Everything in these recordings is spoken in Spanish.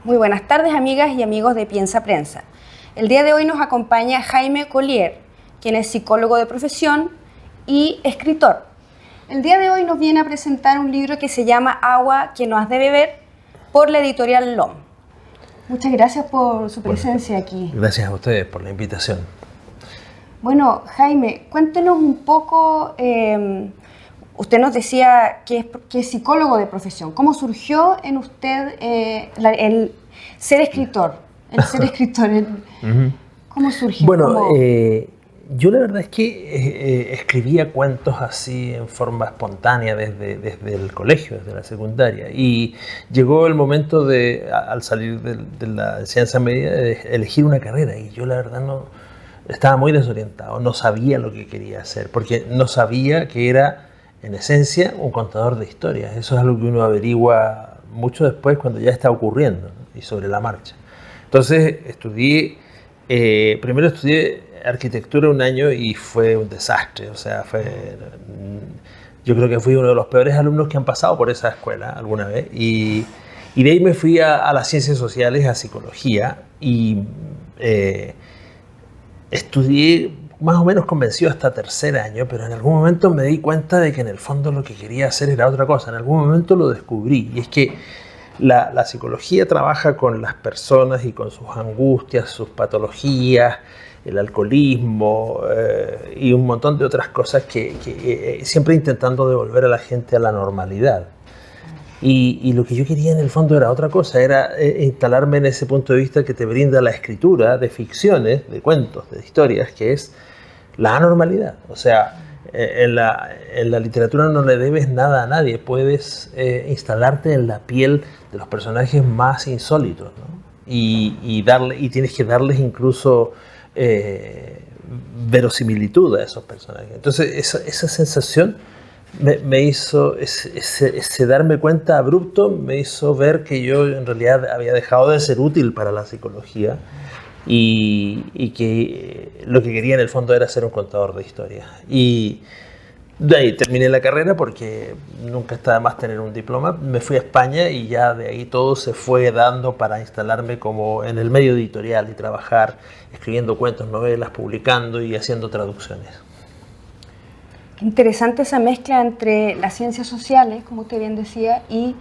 Muy buenas tardes, amigas y amigos de Piensa Prensa. El día de hoy nos acompaña Jaime Collier, quien es psicólogo de profesión y escritor. El día de hoy nos viene a presentar un libro que se llama Agua que no has de beber, por la editorial LOM. Muchas gracias por su presencia aquí. Gracias a ustedes por la invitación. Bueno, Jaime, cuéntenos un poco, usted nos decía que es psicólogo de profesión. ¿Cómo surgió en usted el ser escritor? ¿Cómo surgió? Bueno, yo la verdad es que escribía cuentos así en forma espontánea desde el colegio, desde la secundaria. Y llegó el momento al salir de la enseñanza media, de elegir una carrera. Y yo la verdad estaba muy desorientado, no sabía lo que quería hacer, porque no sabía que era, en esencia, un contador de historias. Eso es algo que uno averigua mucho después, cuando ya está ocurriendo, ¿no? Y sobre la marcha. Entonces primero estudié arquitectura un año y fue un desastre. O sea, yo creo que fui uno de los peores alumnos que han pasado por esa escuela alguna vez. Y de ahí me fui a las ciencias sociales, a psicología, y estudié más o menos convencido hasta tercer año, pero en algún momento me di cuenta de que en el fondo lo que quería hacer era otra cosa. En algún momento lo descubrí, y es que la psicología trabaja con las personas y con sus angustias, sus patologías, el alcoholismo y un montón de otras cosas que siempre intentando devolver a la gente a la normalidad. Y lo que yo quería en el fondo era otra cosa, era instalarme en ese punto de vista que te brinda la escritura de ficciones, de cuentos, de historias, que es la anormalidad. O sea, en la literatura no le debes nada a nadie, puedes instalarte en la piel de los personajes más insólitos, ¿no? Y tienes que darles incluso verosimilitud a esos personajes. Entonces esa sensación me hizo, ese darme cuenta abrupto me hizo ver que yo en realidad había dejado de ser útil para la psicología y que lo que quería en el fondo era ser un contador de historias. Y de ahí terminé la carrera porque nunca está de más tener un diploma. Me fui a España y ya de ahí todo se fue dando para instalarme como en el medio editorial y trabajar escribiendo cuentos, novelas, publicando y haciendo traducciones. Interesante esa mezcla entre las ciencias sociales, como usted bien decía, y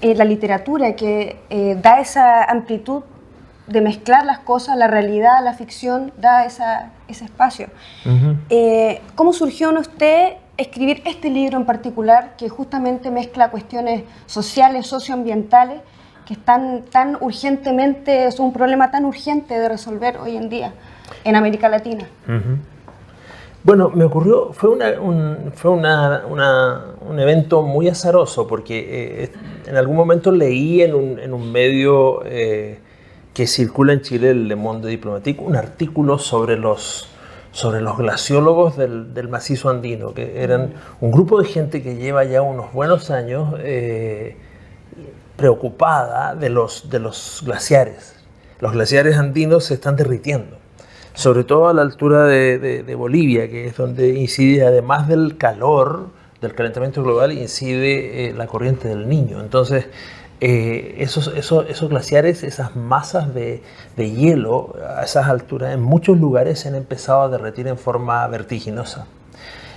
la literatura, que da esa amplitud de mezclar las cosas, la realidad, la ficción, da ese espacio. Uh-huh. ¿Cómo surgió en usted escribir este libro en particular, que justamente mezcla cuestiones sociales, socioambientales, que están tan urgentemente, es un problema tan urgente de resolver hoy en día en América Latina? Uh-huh. Bueno, me ocurrió, fue un evento muy azaroso, porque en algún momento leí en un medio que circula en Chile, el Le Monde Diplomatique, un artículo sobre los glaciólogos del macizo andino, que eran un grupo de gente que lleva ya unos buenos años preocupada de los glaciares. Los glaciares andinos se están derritiendo, sobre todo a la altura de Bolivia, que es donde incide, además del calor, del calentamiento global, incide la corriente del Niño. Entonces, esos glaciares, esas masas de hielo a esas alturas, en muchos lugares se han empezado a derretir en forma vertiginosa.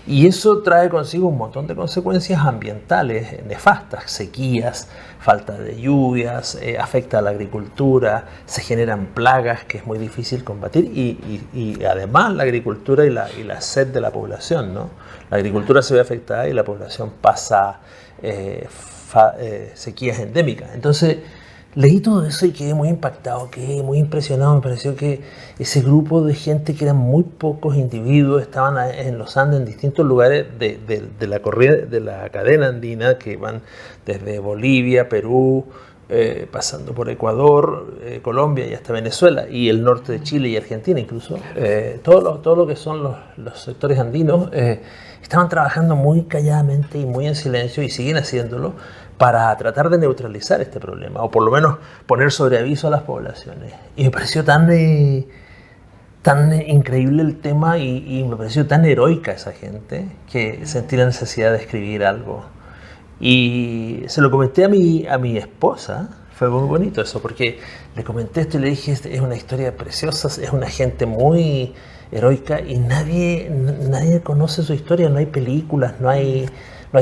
Y eso trae consigo un montón de consecuencias ambientales nefastas: sequías, falta de lluvias, afecta a la agricultura, se generan plagas que es muy difícil combatir y además la agricultura y la sed de la población, ¿no? La agricultura se ve afectada y la población pasa sequías endémicas. Entonces leí todo eso y quedé muy impactado, quedé muy impresionado. Me pareció que ese grupo de gente, que eran muy pocos individuos, estaban en los Andes, en distintos lugares de la cadena andina, que van desde Bolivia, Perú, pasando por Ecuador, Colombia y hasta Venezuela, y el norte de Chile y Argentina incluso. Todo lo que son los sectores andinos estaban trabajando muy calladamente y muy en silencio, y siguen haciéndolo, para tratar de neutralizar este problema, o por lo menos poner sobre aviso a las poblaciones. Y me pareció tan increíble el tema, y me pareció tan heroica esa gente, que sentí la necesidad de escribir algo. Y se lo comenté a mi esposa, Fue muy bonito eso, porque le comenté esto y le dije, es una historia preciosa, es una gente muy heroica y nadie conoce su historia, no hay películas, no hay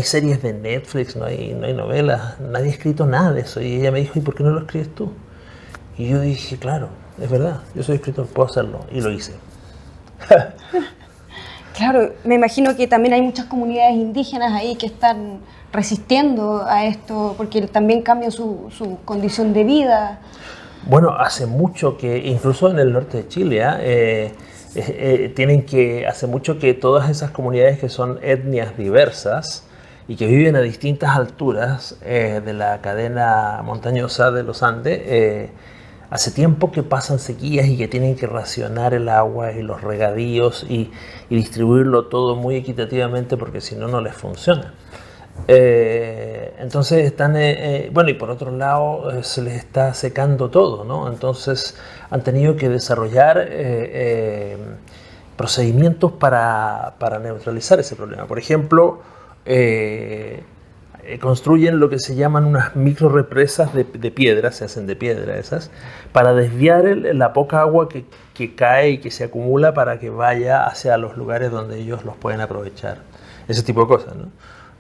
series de Netflix, no hay novelas, nadie ha escrito nada de eso. Y ella me dijo, ¿y por qué no lo escribes tú? Y yo dije, claro, es verdad, yo soy escritor, puedo hacerlo, y lo hice. Claro, me imagino que también hay muchas comunidades indígenas ahí que están resistiendo a esto, porque también cambia su condición de vida. Bueno, hace mucho que, incluso en el norte de Chile, hace mucho que todas esas comunidades que son etnias diversas y que viven a distintas alturas de la cadena montañosa de los Andes, hace tiempo que pasan sequías y que tienen que racionar el agua y los regadíos y distribuirlo todo muy equitativamente porque si no, no les funciona. Entonces están, bueno, y por otro lado se les está secando todo, ¿no? Entonces han tenido que desarrollar procedimientos para neutralizar ese problema. Por ejemplo, construyen lo que se llaman unas micro represas de piedra, se hacen de piedra esas, para desviar la poca agua que cae y que se acumula para que vaya hacia los lugares donde ellos los pueden aprovechar. Ese tipo de cosas, ¿no?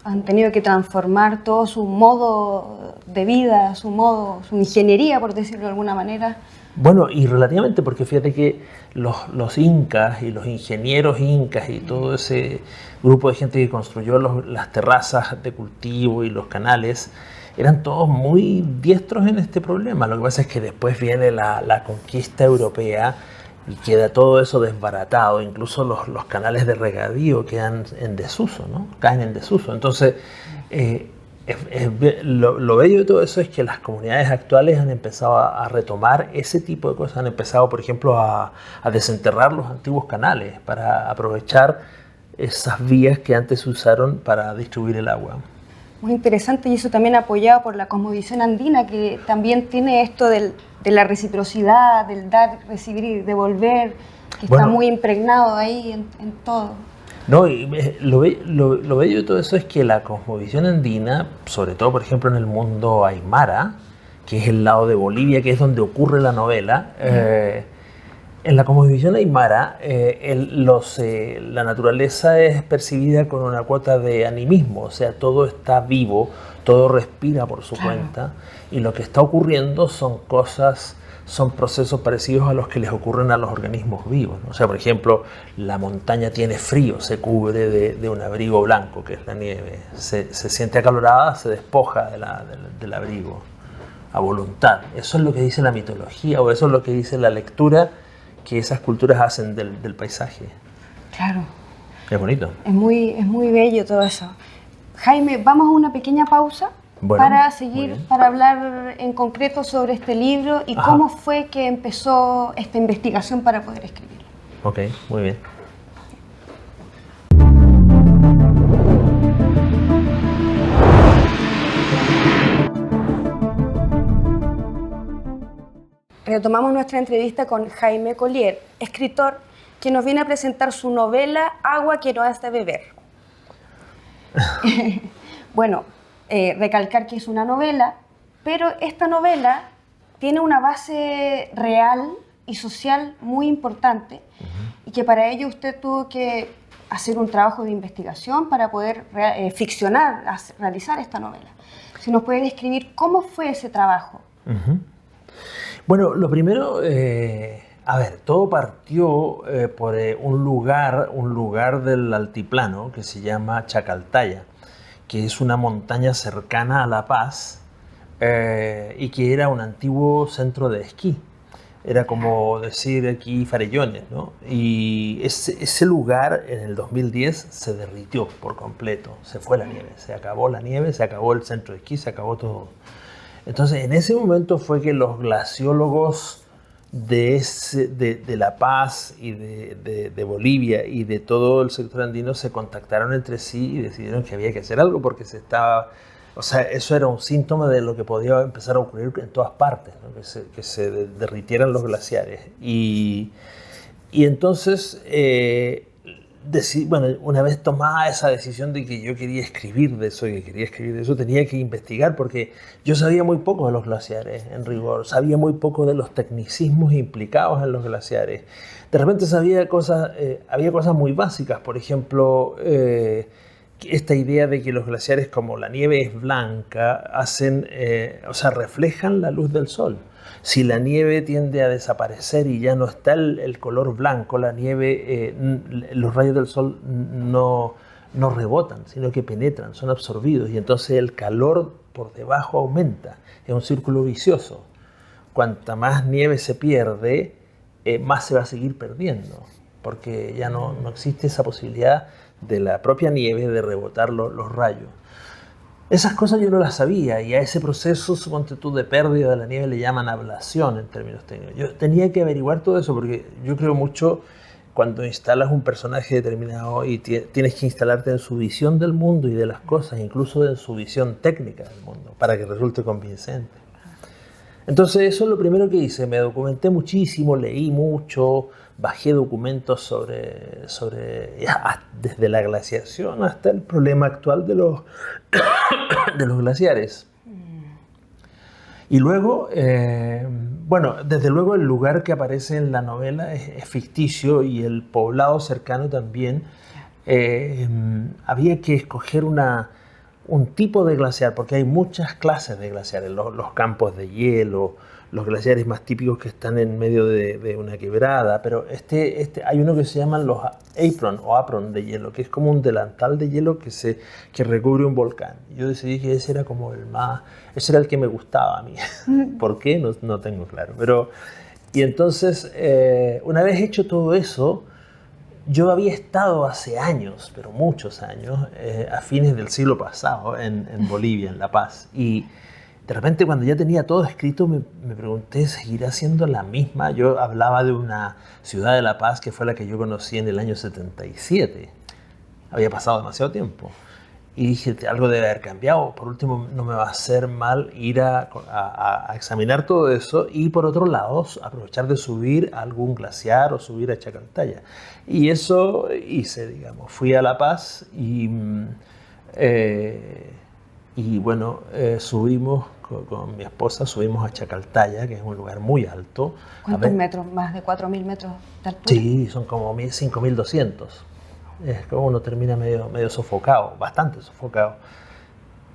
Han tenido que transformar todo su modo de vida, su ingeniería, por decirlo de alguna manera. Bueno, y relativamente, porque fíjate que los incas y los ingenieros incas y todo ese grupo de gente que construyó las terrazas de cultivo y los canales, eran todos muy diestros en este problema. Lo que pasa es que después viene la conquista europea y queda todo eso desbaratado, incluso los canales de regadío quedan en desuso, ¿no? Caen en desuso. Entonces, lo bello de todo eso es que las comunidades actuales han empezado a retomar ese tipo de cosas, han empezado, por ejemplo, a desenterrar los antiguos canales para aprovechar esas vías que antes se usaron para distribuir el agua. Muy interesante, y eso también apoyado por la cosmovisión andina, que también tiene esto de la reciprocidad, del dar, recibir y devolver, que está muy impregnado ahí en todo. No, y lo bello de todo eso es que la cosmovisión andina, sobre todo por ejemplo en el mundo aymara, que es el lado de Bolivia, que es donde ocurre la novela, en la cosmovisión aymara la naturaleza es percibida con una cuota de animismo, o sea, todo está vivo, todo respira por su cuenta, y lo que está ocurriendo son procesos parecidos a los que les ocurren a los organismos vivos, ¿no? O sea, por ejemplo, la montaña tiene frío, se cubre de un abrigo blanco, que es la nieve, se siente acalorada, se despoja del abrigo a voluntad. Eso es lo que dice la mitología, o eso es lo que dice la lectura que esas culturas hacen del paisaje. Claro. Es bonito. Es muy bello todo eso. Jaime, vamos a una pequeña pausa. Bueno, para seguir, para hablar en concreto sobre este libro y cómo fue que empezó esta investigación para poder escribirlo. Ok, muy bien. Retomamos nuestra entrevista con Jaime Collier, escritor que nos viene a presentar su novela Agua que no has de beber. Bueno, recalcar que es una novela, pero esta novela tiene una base real y social muy importante y que para ello usted tuvo que hacer un trabajo de investigación para poder ficcionar, realizar esta novela. Si nos puede describir cómo fue ese trabajo. Bueno, lo primero, todo partió por un lugar del altiplano que se llama Chacaltaya, que es una montaña cercana a La Paz y que era un antiguo centro de esquí. Era como decir aquí Farellones, ¿no? Y ese lugar en el 2010 se derritió por completo, se fue la nieve, se acabó el centro de esquí, se acabó todo. Entonces, en ese momento fue que los glaciólogos de La Paz y de Bolivia y de todo el sector andino se contactaron entre sí y decidieron que había que hacer algo porque eso era un síntoma de lo que podía empezar a ocurrir en todas partes, ¿no? que se derritieran los glaciares. Y entonces bueno, una vez tomada esa decisión de que yo quería escribir de eso, tenía que investigar porque yo sabía muy poco de los glaciares, en rigor, sabía muy poco de los tecnicismos implicados en los glaciares. De repente sabía cosas, había cosas muy básicas, por ejemplo, esta idea de que los glaciares, como la nieve es blanca, reflejan la luz del sol. Si la nieve tiende a desaparecer y ya no está el color blanco, la nieve, los rayos del sol no rebotan, sino que penetran, son absorbidos y entonces el calor por debajo aumenta. Es un círculo vicioso. Cuanta más nieve se pierde, más se va a seguir perdiendo, porque ya no existe esa posibilidad de la propia nieve de rebotar los rayos. Esas cosas yo no las sabía y a ese proceso, suponte tú, de pérdida de la nieve le llaman ablación en términos técnicos. Yo tenía que averiguar todo eso porque yo creo mucho cuando instalas un personaje determinado y tienes que instalarte en su visión del mundo y de las cosas, incluso en su visión técnica del mundo, para que resulte convincente. Entonces eso es lo primero que hice, me documenté muchísimo, leí mucho, bajé documentos desde la glaciación hasta el problema actual de los glaciares. Y luego, desde luego el lugar que aparece en la novela es ficticio y el poblado cercano también. Había que escoger un tipo de glaciar, porque hay muchas clases de glaciares, los campos de hielo, los glaciares más típicos que están en medio de una quebrada, pero hay uno que se llaman los apron de hielo, que es como un delantal de hielo que recubre un volcán. Yo decidí que ese era como ese era el que me gustaba a mí. ¿Por qué? No tengo claro. Y entonces, una vez hecho todo eso, yo había estado hace años, pero muchos años, a fines del siglo pasado, en Bolivia, en La Paz. Y de repente, cuando ya tenía todo escrito, me pregunté, ¿seguirá siendo la misma? Yo hablaba de una ciudad de La Paz que fue la que yo conocí en el año 77. Había pasado demasiado tiempo. Y dije, algo debe haber cambiado. Por último, no me va a hacer mal ir a examinar todo eso y, por otro lado, aprovechar de subir a algún glaciar o subir a Chacaltaya. Y eso hice, digamos. Fui a La Paz y subimos con mi esposa, subimos a Chacaltaya, que es un lugar muy alto. ¿Cuántos metros? ¿Más de 4.000 metros de altura? Sí, son como 5.200. Es como uno termina medio sofocado, bastante sofocado.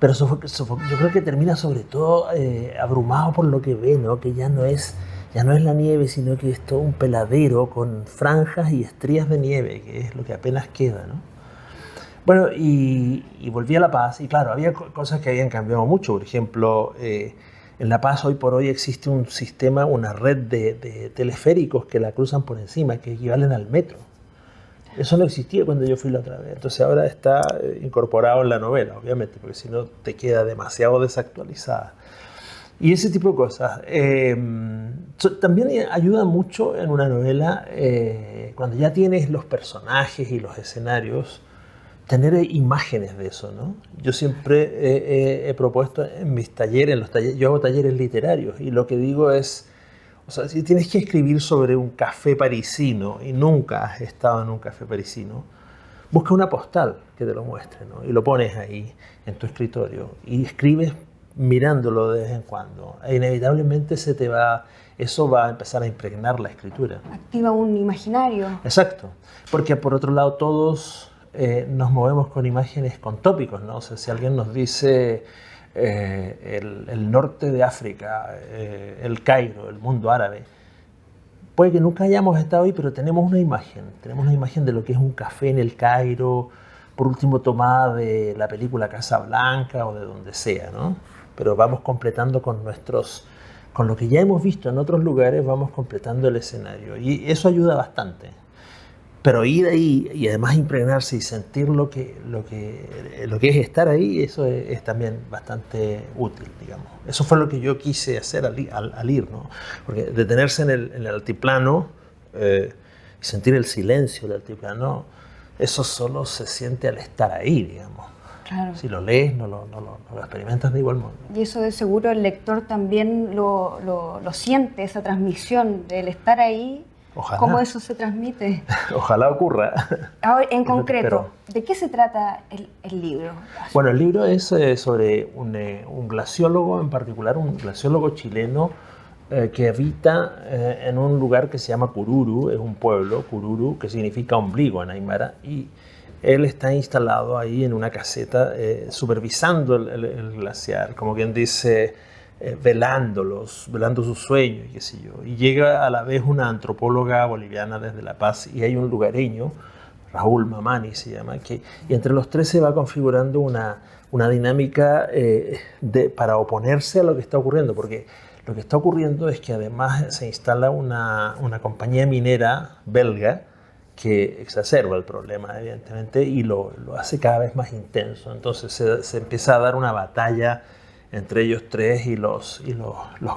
Pero yo creo que termina sobre todo abrumado por lo que ve, ¿no? Que ya no es la nieve, sino que es todo un peladero con franjas y estrías de nieve, que es lo que apenas queda, ¿no? Bueno, y volví a La Paz, y claro, había cosas que habían cambiado mucho. Por ejemplo, en La Paz hoy por hoy existe un sistema, una red de teleféricos que la cruzan por encima, que equivalen al metro. Eso no existía cuando yo fui la otra vez. Entonces ahora está incorporado en la novela, obviamente, porque si no te queda demasiado desactualizada. Y ese tipo de cosas. También ayuda mucho en una novela, cuando ya tienes los personajes y los escenarios, tener imágenes de eso, ¿no? Yo siempre he propuesto en mis talleres, yo hago talleres literarios, y lo que digo es, o sea, si tienes que escribir sobre un café parisino y nunca has estado en un café parisino, busca una postal que te lo muestre, ¿no? Y lo pones ahí en tu escritorio y escribes mirándolo de vez en cuando. E inevitablemente eso va a empezar a impregnar la escritura. Activa un imaginario. Exacto, porque por otro lado todos nos movemos con imágenes, con tópicos, ¿no? O sea, si alguien nos dice el norte de África, el Cairo, el mundo árabe, puede que nunca hayamos estado ahí, pero tenemos una imagen de lo que es un café en el Cairo, por último tomada de la película Casablanca o de donde sea, ¿no? Pero vamos completando con lo que ya hemos visto en otros lugares, vamos completando el escenario, y eso ayuda bastante. Pero ir ahí y además impregnarse y sentir lo que es estar ahí, eso es también bastante útil, digamos. Eso fue lo que yo quise hacer al ir, ¿no? Porque detenerse en el altiplano y sentir el silencio del altiplano, eso solo se siente al estar ahí, digamos. Claro. Si lo lees, no lo experimentas de igual modo. Y eso de seguro el lector también lo siente, esa transmisión del estar ahí. Ojalá. cómo eso se transmite. Ojalá ocurra. Ahora, en Es lo que concreto, espero. ¿de qué se trata el libro? Bueno, el libro es sobre un glaciólogo, en particular un glaciólogo chileno que habita en un lugar que se llama Cururu, es un pueblo, Cururu, que significa ombligo en aymara, y él está instalado ahí en una caseta supervisando el glaciar, como quien dice, velando sus sueños y qué sé yo. Y llega a la vez una antropóloga boliviana desde La Paz y hay un lugareño, Raúl Mamani se llama, y entre los tres se va configurando una dinámica para oponerse a lo que está ocurriendo, porque lo que está ocurriendo es que además se instala una compañía minera belga que exacerba el problema, evidentemente, y lo hace cada vez más intenso. Entonces se empieza a dar una batalla entre ellos tres y los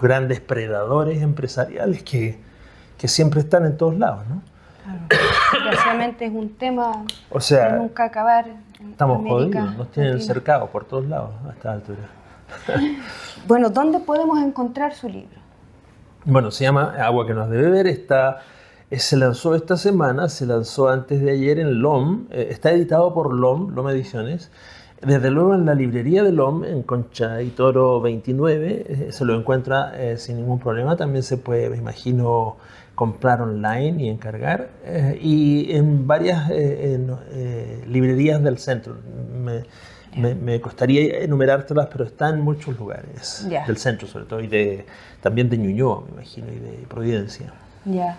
grandes predadores empresariales que siempre están en todos lados, ¿no? Claro. Desgraciadamente es un tema O sea, de nunca acabar. Estamos América jodidos, nos tienen Latina. cercados por todos lados a esta altura. Bueno, ¿dónde podemos encontrar su libro? Bueno, se llama Agua que nos debe ver, se lanzó esta semana, se lanzó antes de ayer en LOM, está editado por LOM Ediciones. Desde luego en la librería de LOM, en Concha y Toro 29, se lo encuentra sin ningún problema. También se puede, me imagino, comprar online y encargar. Y en varias librerías del centro. Me costaría enumerártelas, pero está en muchos lugares del centro, sobre todo, y también de Ñuñoa, me imagino, y de Providencia. Ya.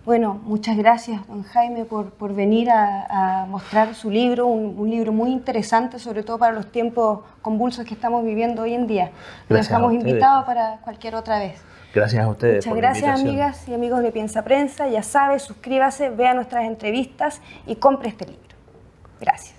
Bueno, muchas gracias, don Jaime, por venir a mostrar su libro, un libro muy interesante, sobre todo para los tiempos convulsos que estamos viviendo hoy en día. Lo dejamos invitado para cualquier otra vez. Gracias a ustedes. Muchas gracias, amigas y amigos de Piensa Prensa. Ya sabe, suscríbase, vea nuestras entrevistas y compre este libro. Gracias.